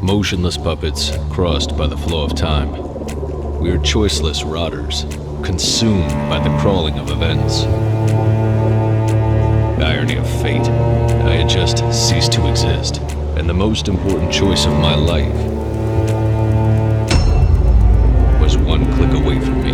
Motionless puppets crossed by the flow of time. We're choiceless rotters, consumed by the crawling of events. Irony of fate, I had just ceased to exist, and the most important choice of my life was one click away from me.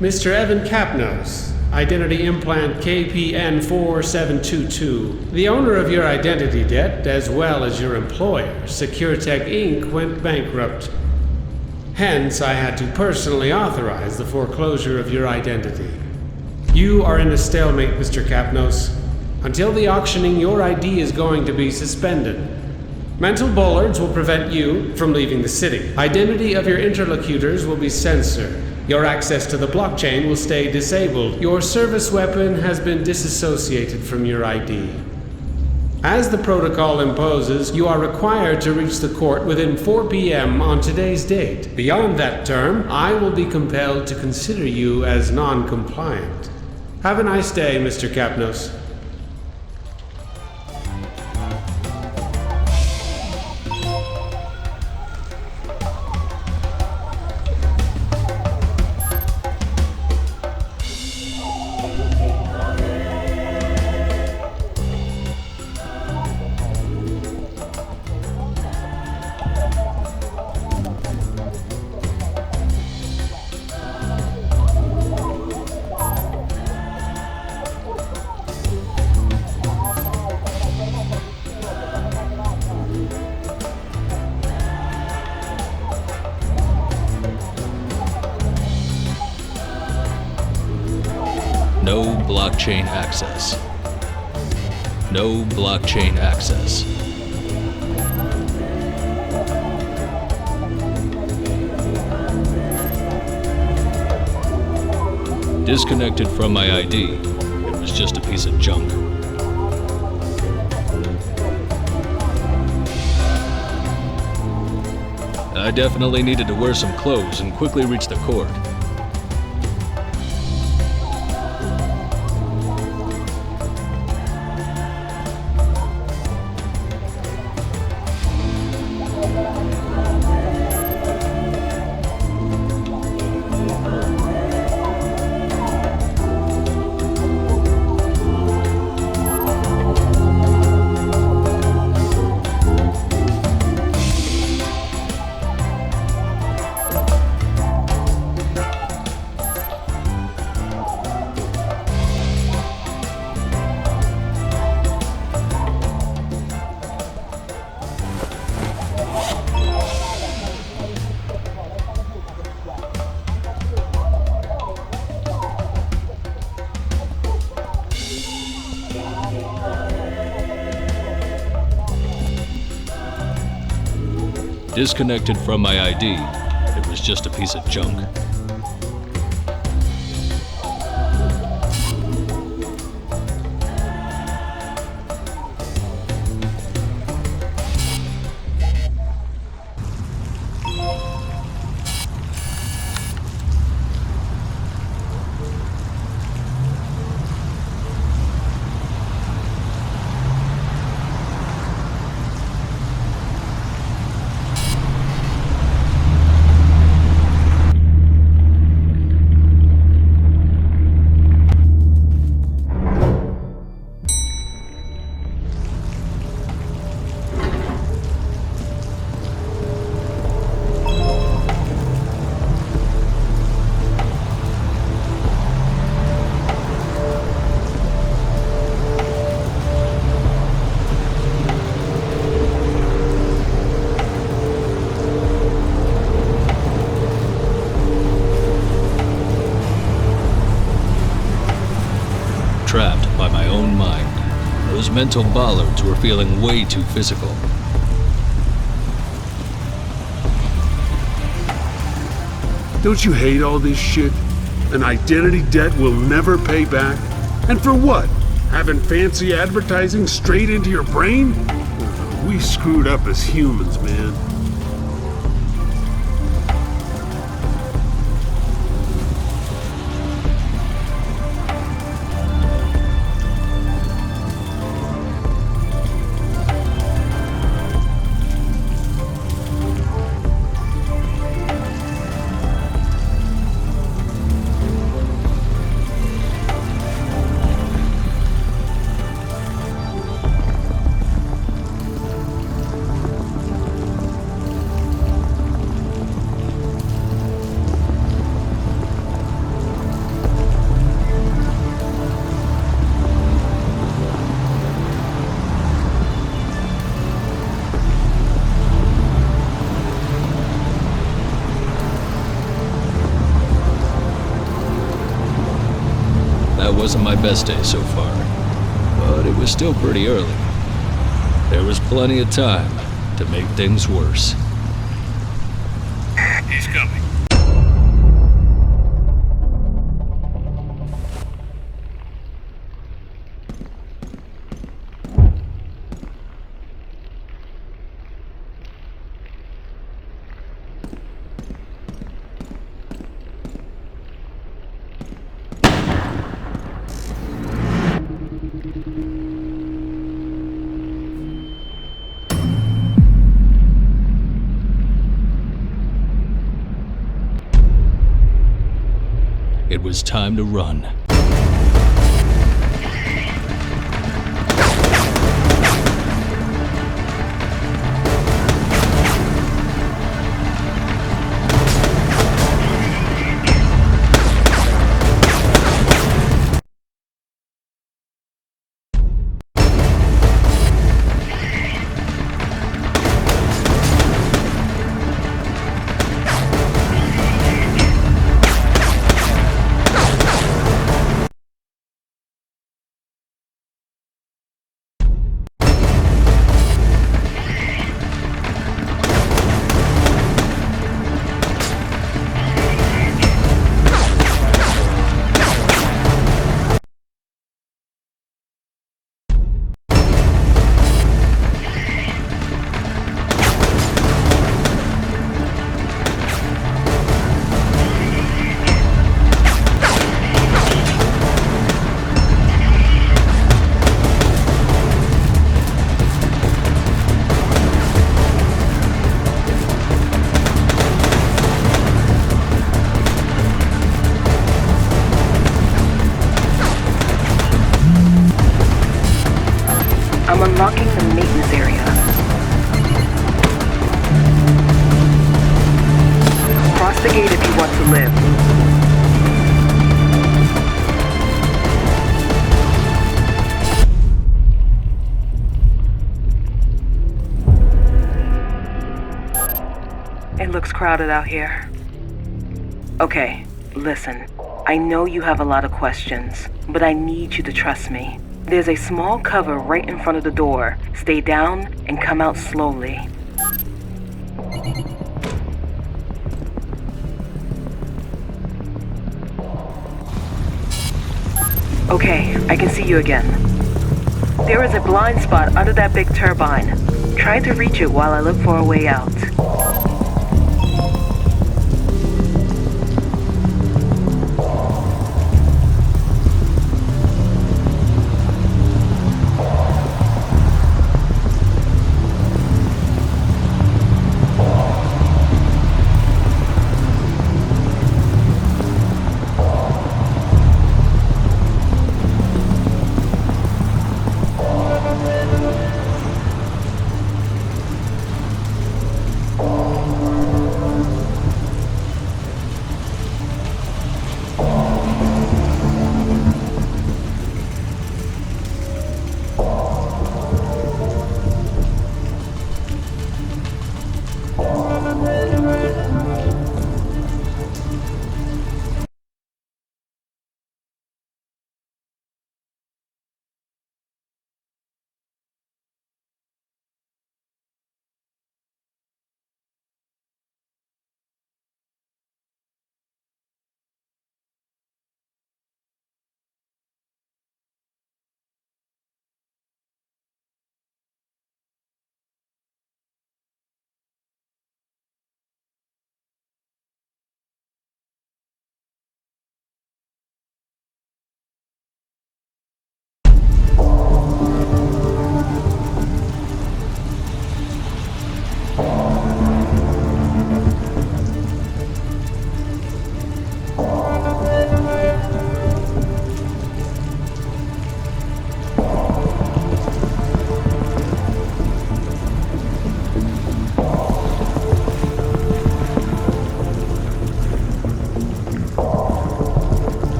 Mr. Evan Capnos, Identity Implant KPN4722. The owner of your identity debt, as well as your employer, SecureTech Inc., went bankrupt. Hence, I had to personally authorize the foreclosure of your identity. You are in a stalemate, Mr. Capnos. Until the auctioning, your ID is going to be suspended. Mental bollards will prevent you from leaving the city. Identity of your interlocutors will be censored. Your access to the blockchain will stay disabled. Your service weapon has been disassociated from your ID. As the protocol imposes, you are required to reach the court within 4 p.m. on today's date. Beyond that term, I will be compelled to consider you as non-compliant. Have a nice day, Mr. Capnos. No blockchain access. No blockchain access. Disconnected from my ID. It was just a piece of junk. I definitely needed to wear some clothes and quickly reach the court. Disconnected from my ID. It was just a piece of junk. trapped by my own mind. Those mental bollards were feeling way too physical. Don't you hate all this shit? An identity debt we'll never pay back? And for what? Having fancy advertising straight into your brain? We screwed up as humans, man. Wasn't my best day so far, but it was still pretty early. There was plenty of time to make things worse. He's coming. It was time to run. I'm unlocking the maintenance area. Cross the gate if you want to live. It looks crowded out here. Okay, listen. I know you have a lot of questions, but I need you to trust me. There's a small cover right in front of the door. Stay down and come out slowly. Okay, I can see you again. There is a blind spot under that big turbine. Try to reach it while I look for a way out.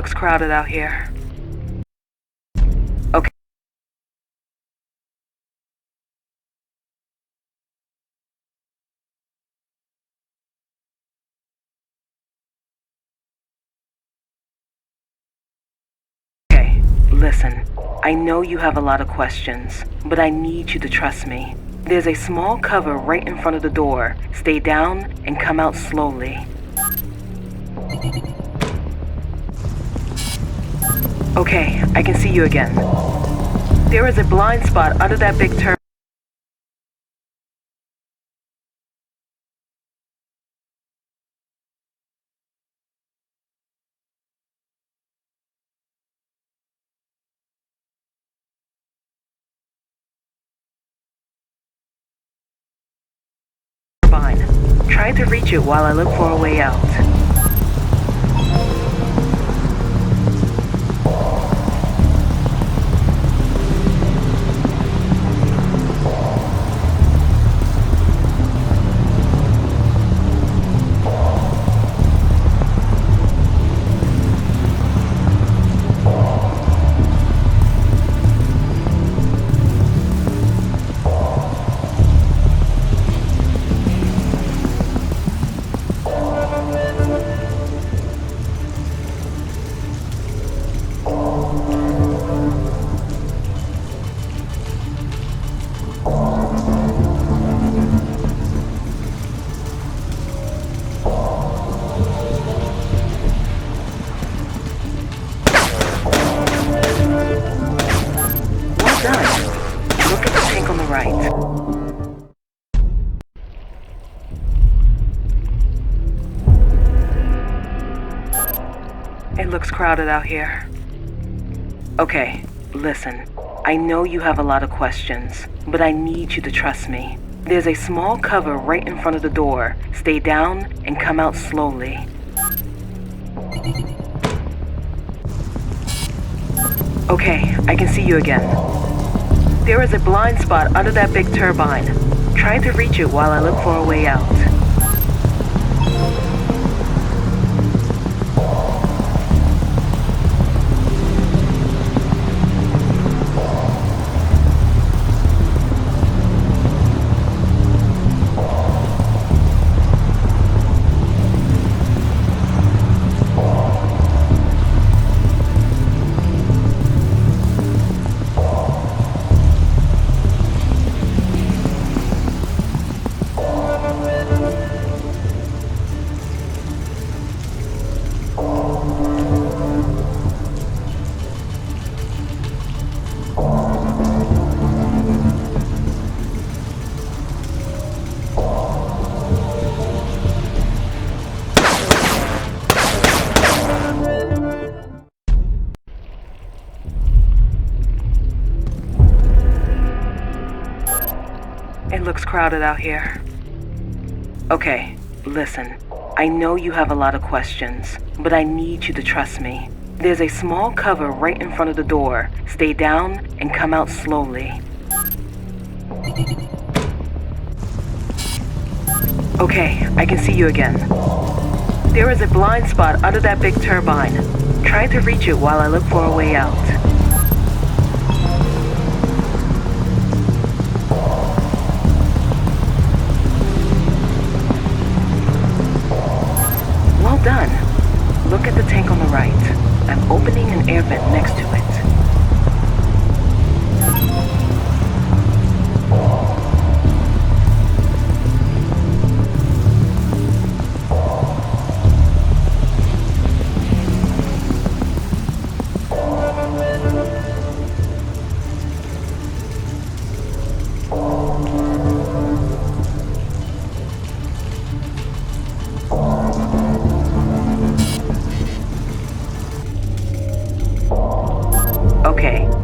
looks crowded out here. Okay. Okay, listen. I know you have a lot of questions, but I need you to trust me. There's a small cover right in front of the door. Stay down and come out slowly. Okay, I can see you again. There is a blind spot under that big turbine. Try to reach it while I look for a way out. It looks crowded out here. Okay, listen. I know you have a lot of questions, but I need you to trust me. There's a small cover right in front of the door. Stay down and come out slowly. Okay, I can see you again. There is a blind spot under that big turbine. Try to reach it while I look for a way out. It looks crowded out here. Okay, listen. I know you have a lot of questions, but I need you to trust me. There's a small cover right in front of the door. Stay down and come out slowly. Okay, I can see you again. There is a blind spot under that big turbine. Try to reach it while I look for a way out. Well done. Look at the tank on the right. I'm opening an air vent next to it.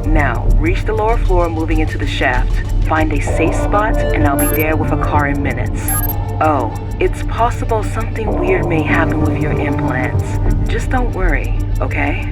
Now, reach the lower floor moving into the shaft. Find a safe spot and I'll be there with a car in minutes. Oh, it's possible something weird may happen with your implants. Just don't worry, okay?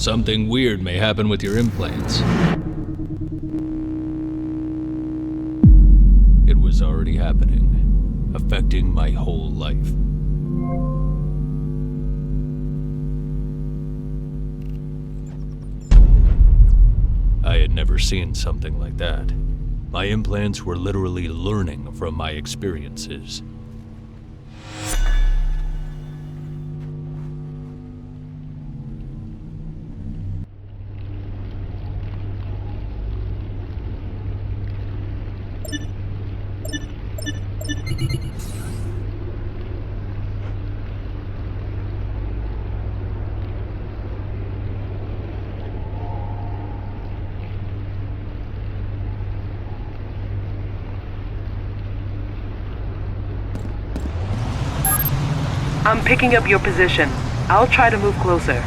Something weird may happen with your implants. It was already happening, affecting my whole life. I had never seen something like that. My implants were literally learning from my experiences. I'm picking up your position. I'll try to move closer.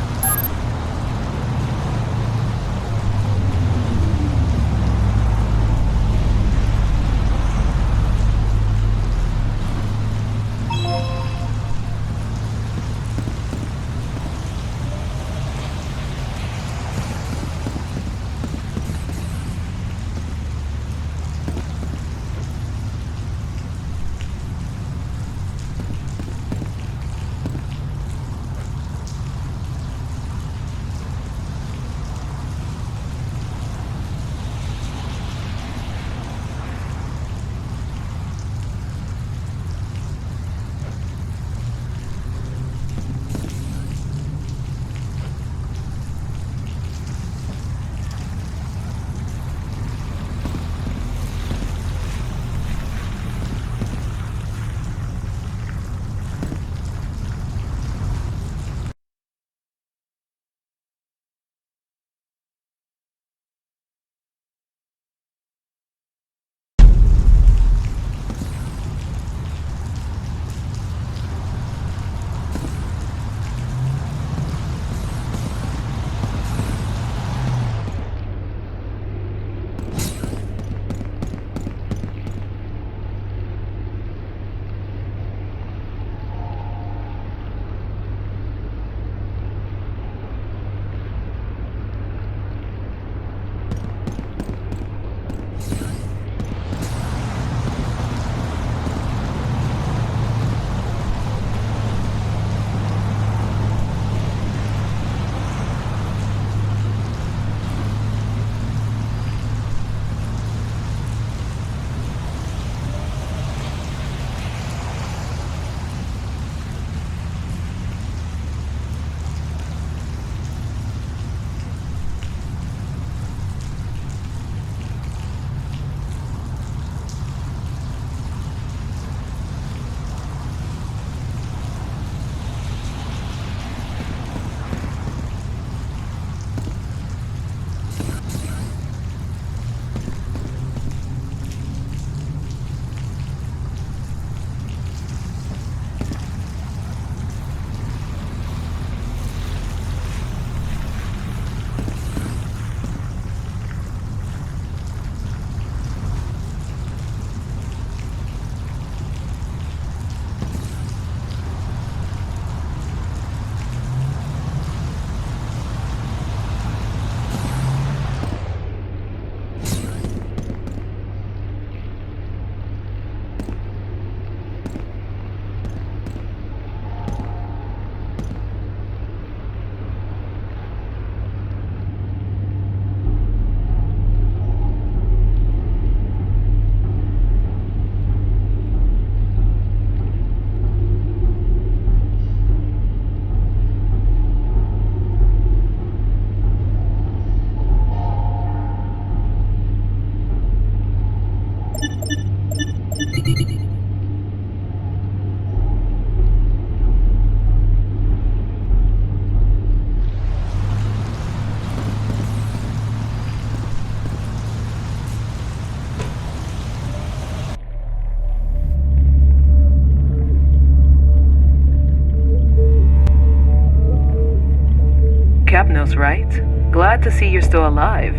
Capnos, right? Glad to see you're still alive.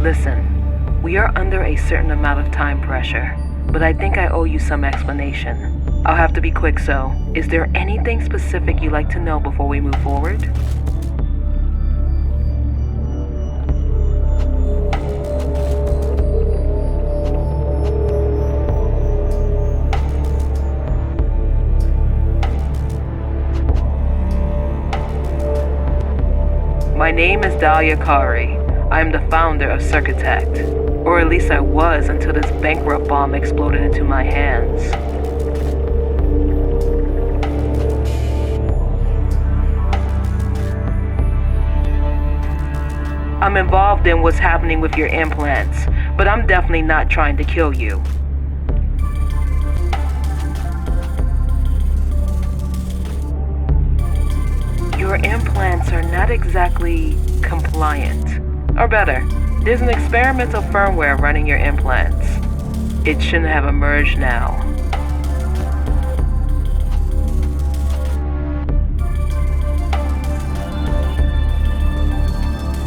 Listen, we are under a certain amount of time pressure, but I think I owe you some explanation. I'll have to be quick, so is there anything specific you'd like to know before we move forward? My name is Dahlia Kari. I am the founder of Circutect. Or at least I was until this bankrupt bomb exploded into my hands. I'm involved in what's happening with your implants, but I'm definitely not trying to kill you. Your implants are not exactly compliant. Or better, there's an experimental firmware running your implants. It shouldn't have emerged now.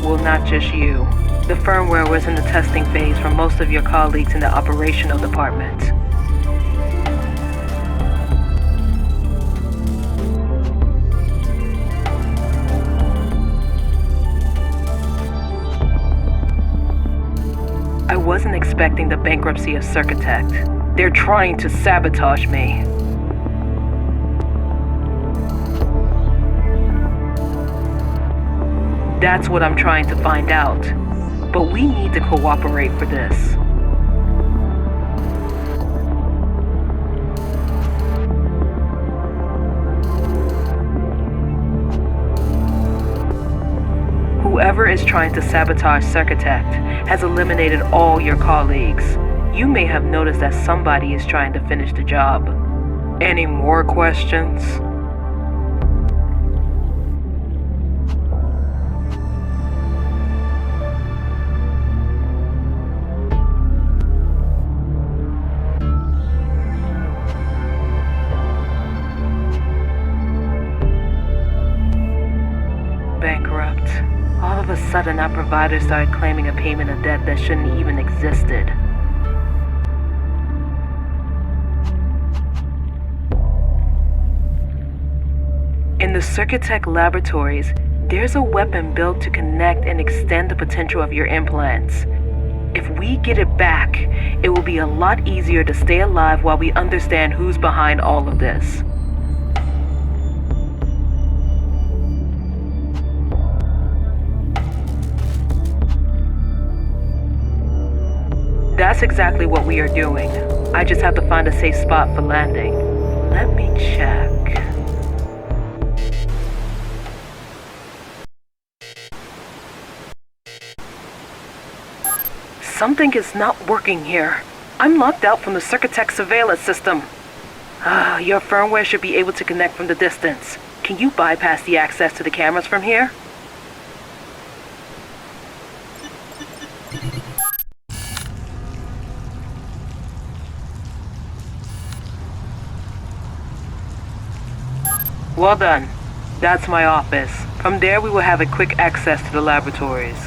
Well, not just you. The firmware was in the testing phase for most of your colleagues in the operational department. I wasn't expecting the bankruptcy of Circutect. They're trying to sabotage me. That's what I'm trying to find out. But we need to cooperate for this. Whoever is trying to sabotage Circutect has eliminated all your colleagues. You may have noticed that somebody is trying to finish the job. Any more questions? Bankrupt. All of a sudden, our provider started claiming a payment of debt that shouldn't even existed. In the Circutech laboratories, there's a weapon built to connect and extend the potential of your implants. If we get it back, it will be a lot easier to stay alive while we understand who's behind all of this. That's exactly what we are doing. I just have to find a safe spot for landing. Let me check. Something is not working here. I'm locked out from the Circutech surveillance system. Your firmware should be able to connect from the distance. Can you bypass the access to the cameras from here? Well done. That's my office. From there we will have a quick access to the laboratories.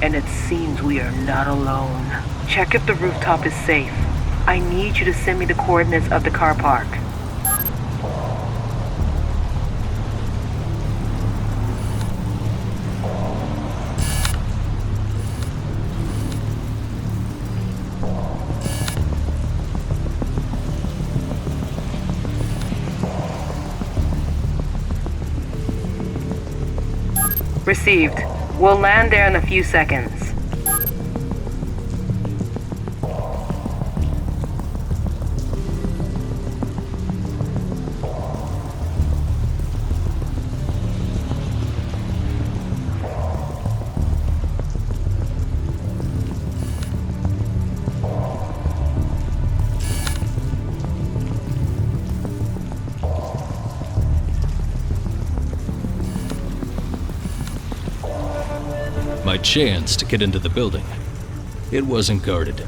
And it seems we are not alone. Check if the rooftop is safe. I need you to send me the coordinates of the car park. Received. We'll land there in a few seconds. My chance to get into the building. It wasn't guarded.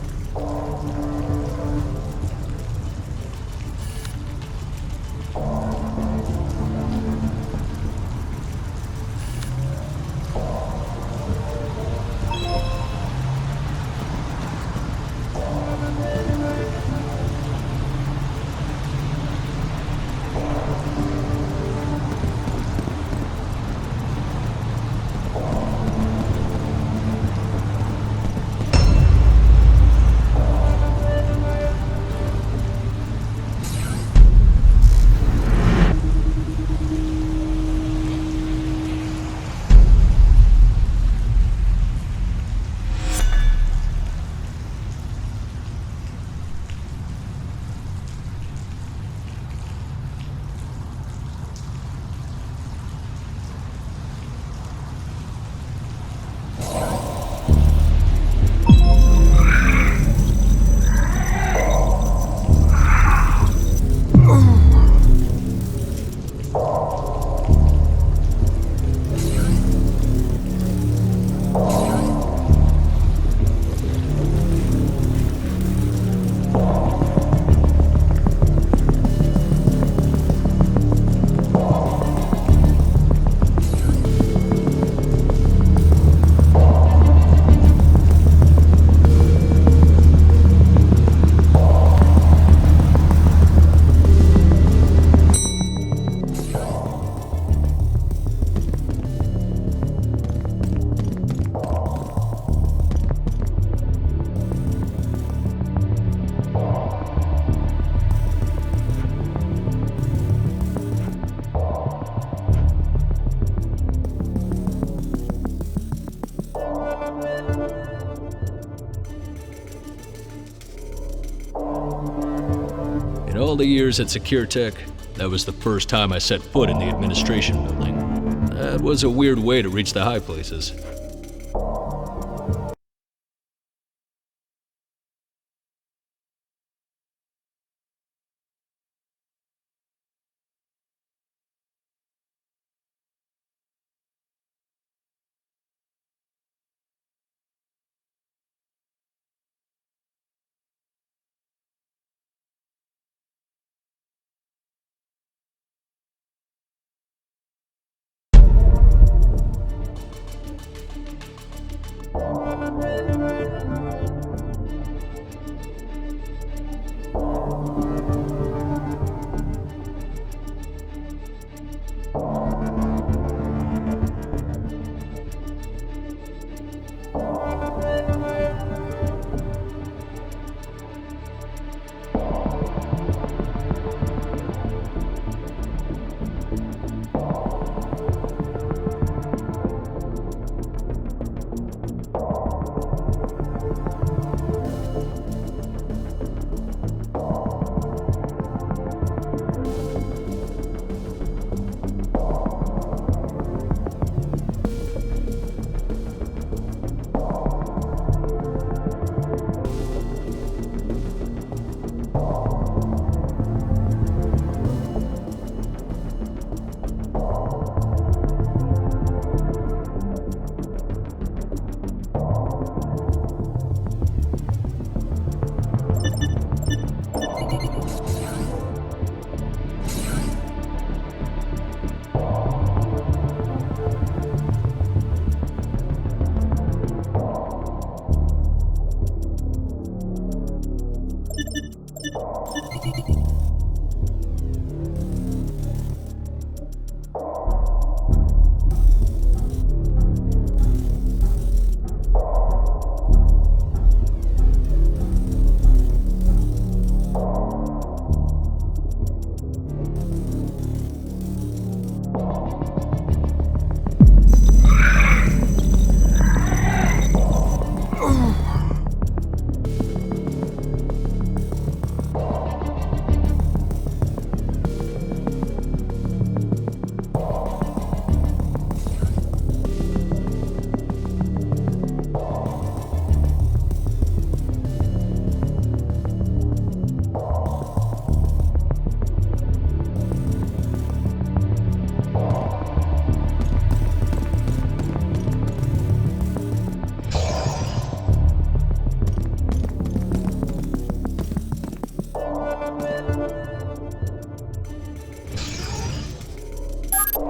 In all the years at SecureTech, that was the first time I set foot in the administration building. That was a weird way to reach the high places.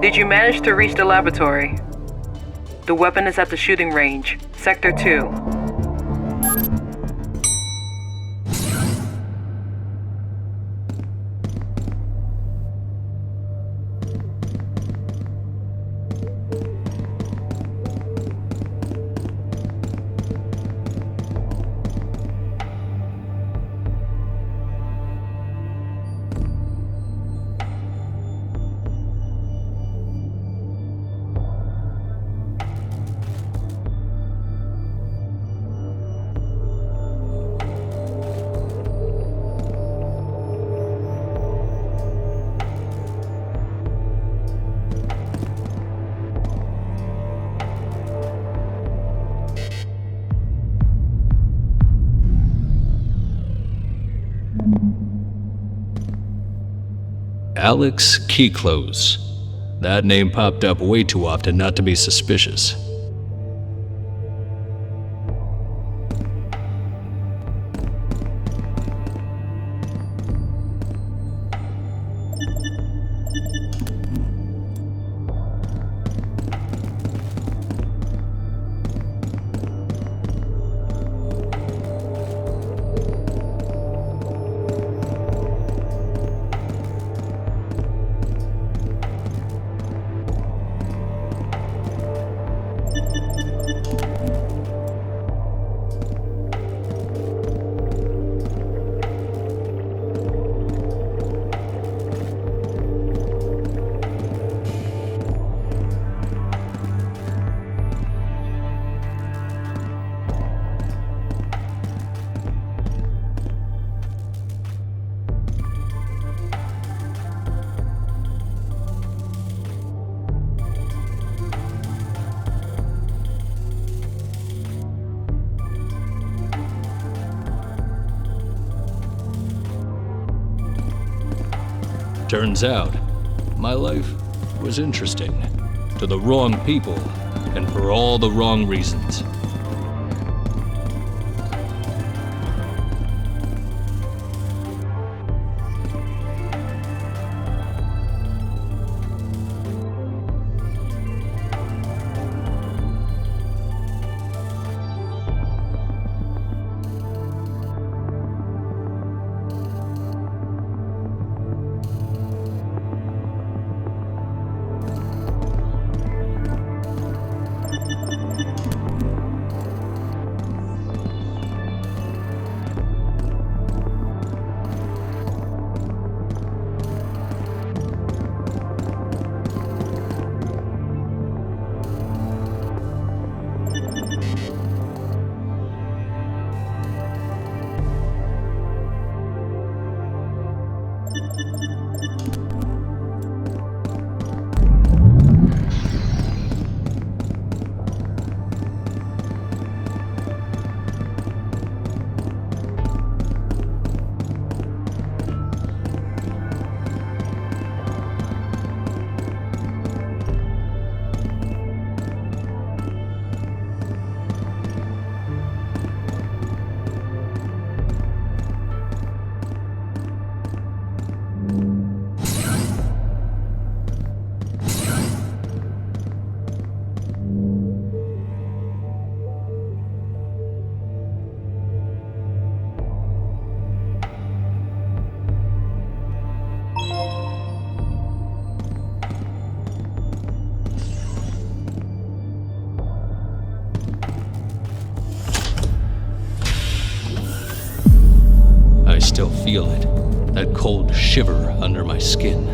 Did you manage to reach the laboratory? The weapon is at the shooting range, Sector 2. Alex Keyclose. That name popped up way too often not to be suspicious. Turns out, my life was interesting. To the wrong people, and for all the wrong reasons. I still feel it, that cold shiver under my skin.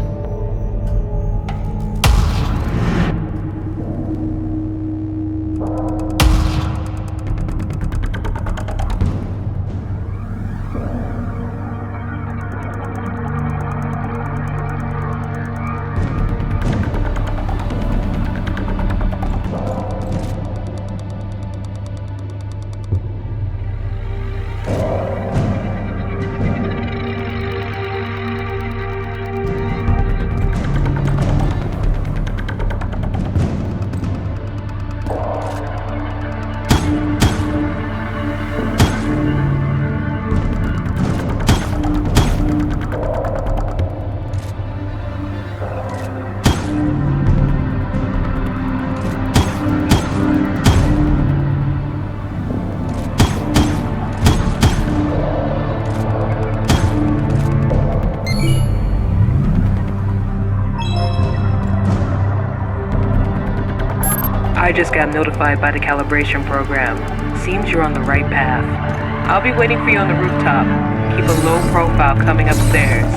I just got notified by the calibration program. Seems you're on the right path. I'll be waiting for you on the rooftop. Keep a low profile coming upstairs.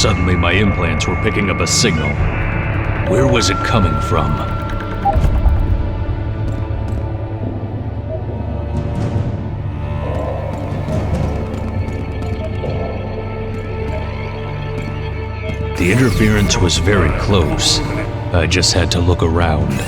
Suddenly, my implants were picking up a signal. Where was it coming from? The interference was very close. I just had to look around.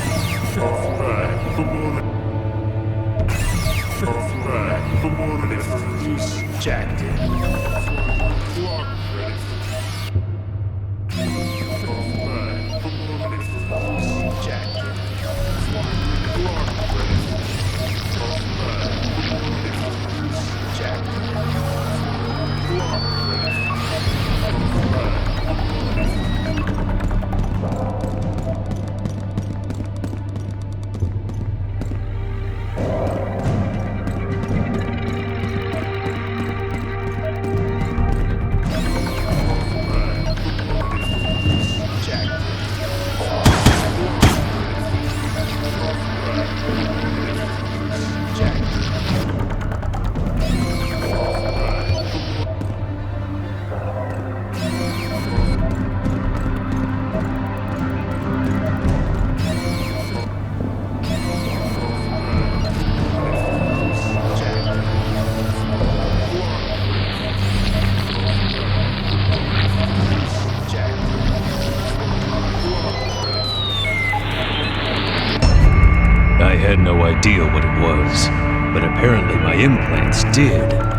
I had no idea what it was, but apparently my implants did.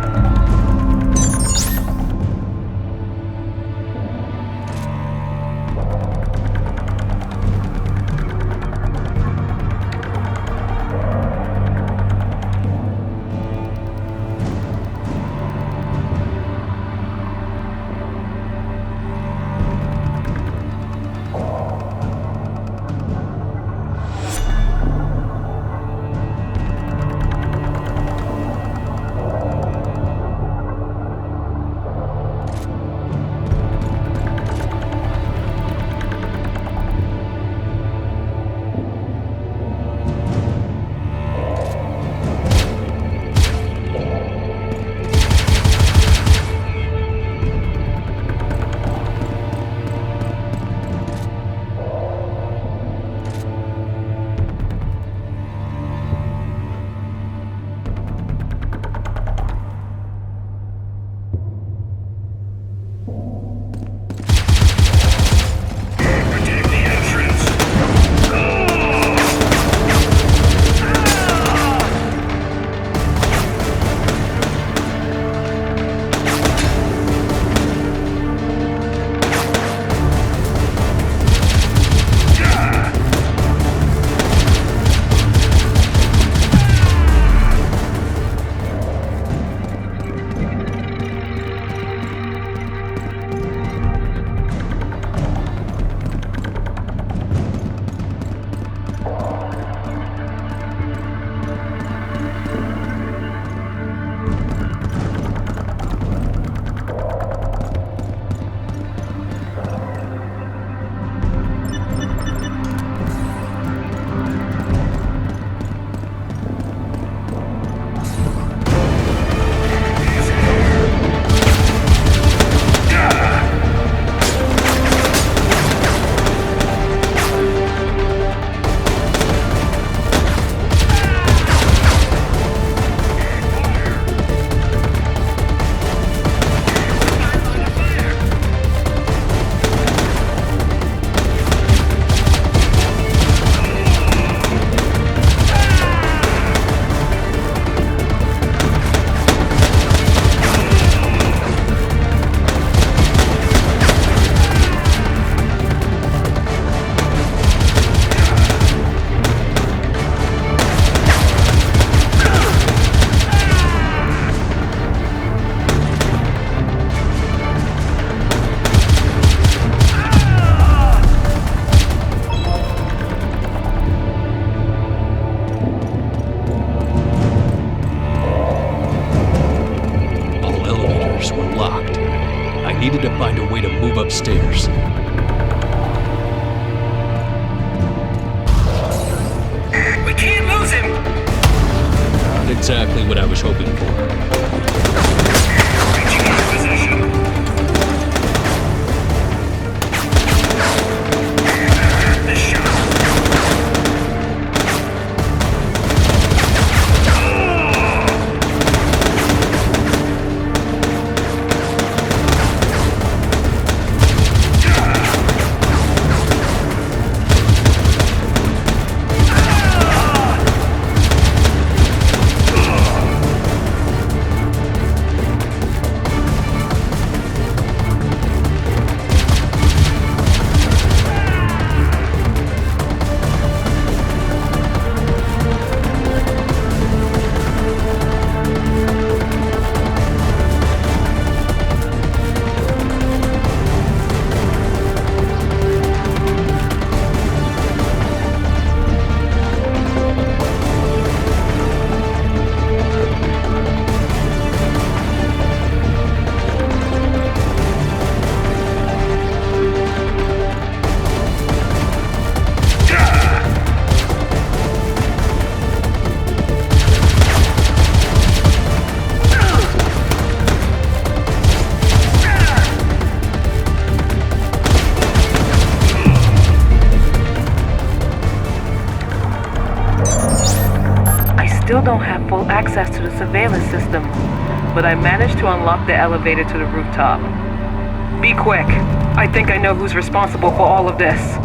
needed to find a way to move upstairs. We can't lose him! Not exactly what I was hoping for. Reaching our position. have full access to the surveillance system, but I managed to unlock the elevator to the rooftop. Be quick. I think I know who's responsible for all of this.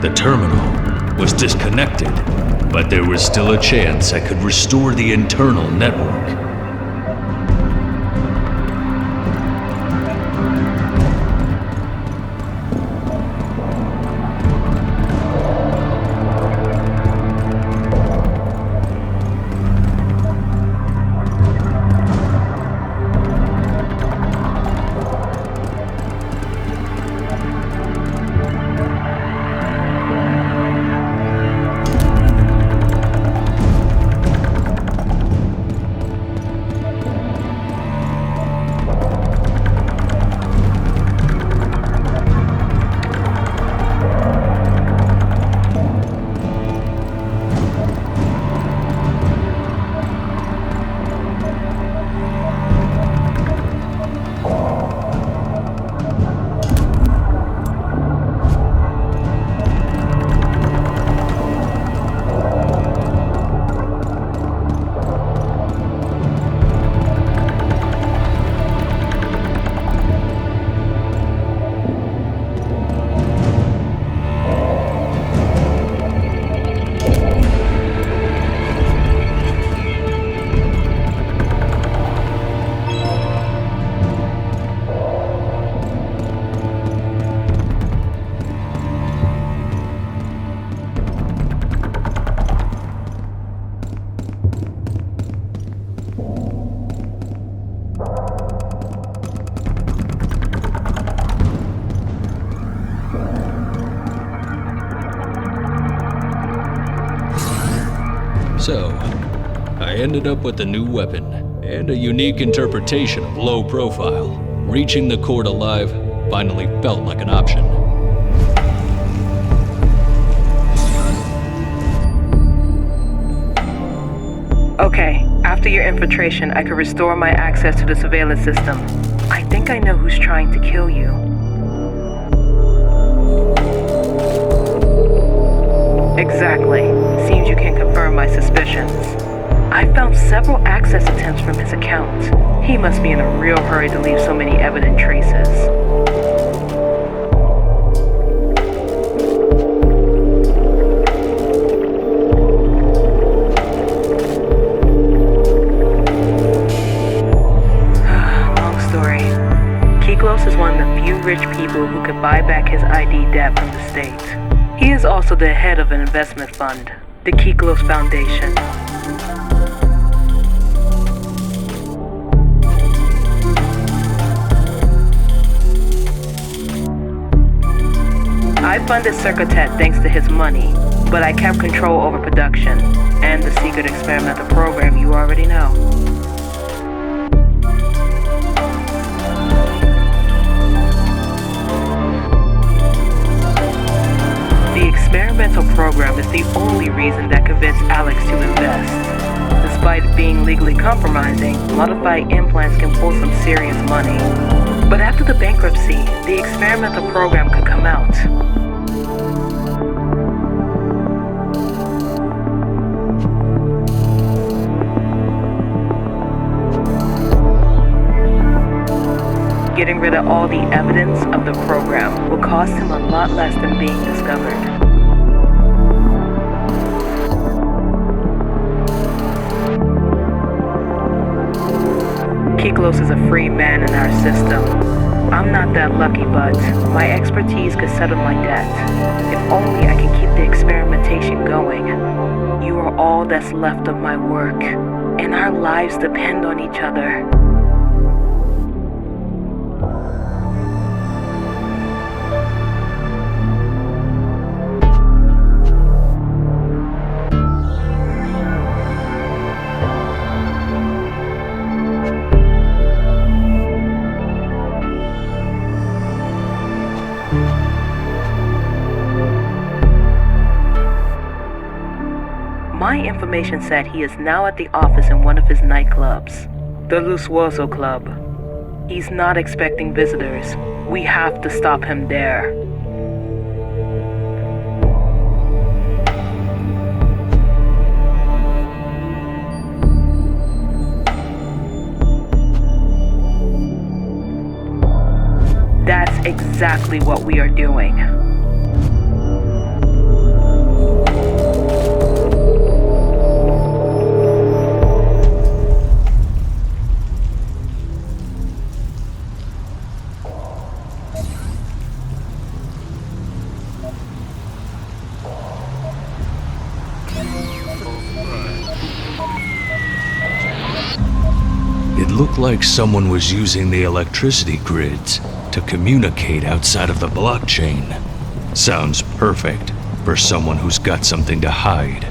The terminal was disconnected, but there was still a chance I could restore the internal network. I ended up with a new weapon and a unique interpretation of low profile. Reaching the court alive finally felt like an option. Okay, after your infiltration, I could restore my access to the surveillance system. I think I know who's trying to kill you. Exactly. Seems you can confirm my suspicions. I found several access attempts from his account. He must be in a real hurry to leave so many evident traces. ForeClosed is one of the few rich people who could buy back his ID debt from the state. He is also the head of an investment fund, the ForeClosed Foundation. I funded Circuitet thanks to his money, but I kept control over production and the secret experimental program you already know. The experimental program is the only reason that convinced Alex to invest. Despite being legally compromising, modified implants can pull some serious money. But after the bankruptcy, the experimental program could come out. Getting rid of all the evidence of the program will cost him a lot less than being discovered. ForeClosed is a free man in our system. I'm not that lucky, but my expertise could settle my debt. If only I can keep the experimentation going. You are all that's left of my work, and our lives depend on each other. My information said he is now at the office in one of his nightclubs, the Lusuoso Club. He's not expecting visitors. We have to stop him there. That's exactly what we are doing. It looked like someone was using the electricity grids to communicate outside of the blockchain. Sounds perfect for someone who's got something to hide.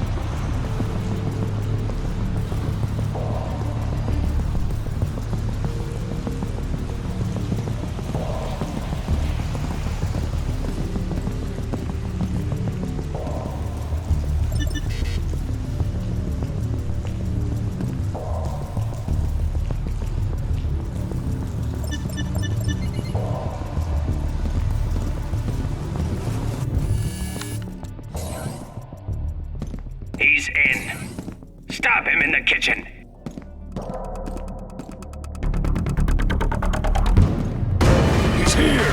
He's in. Stop him in the kitchen. He's here!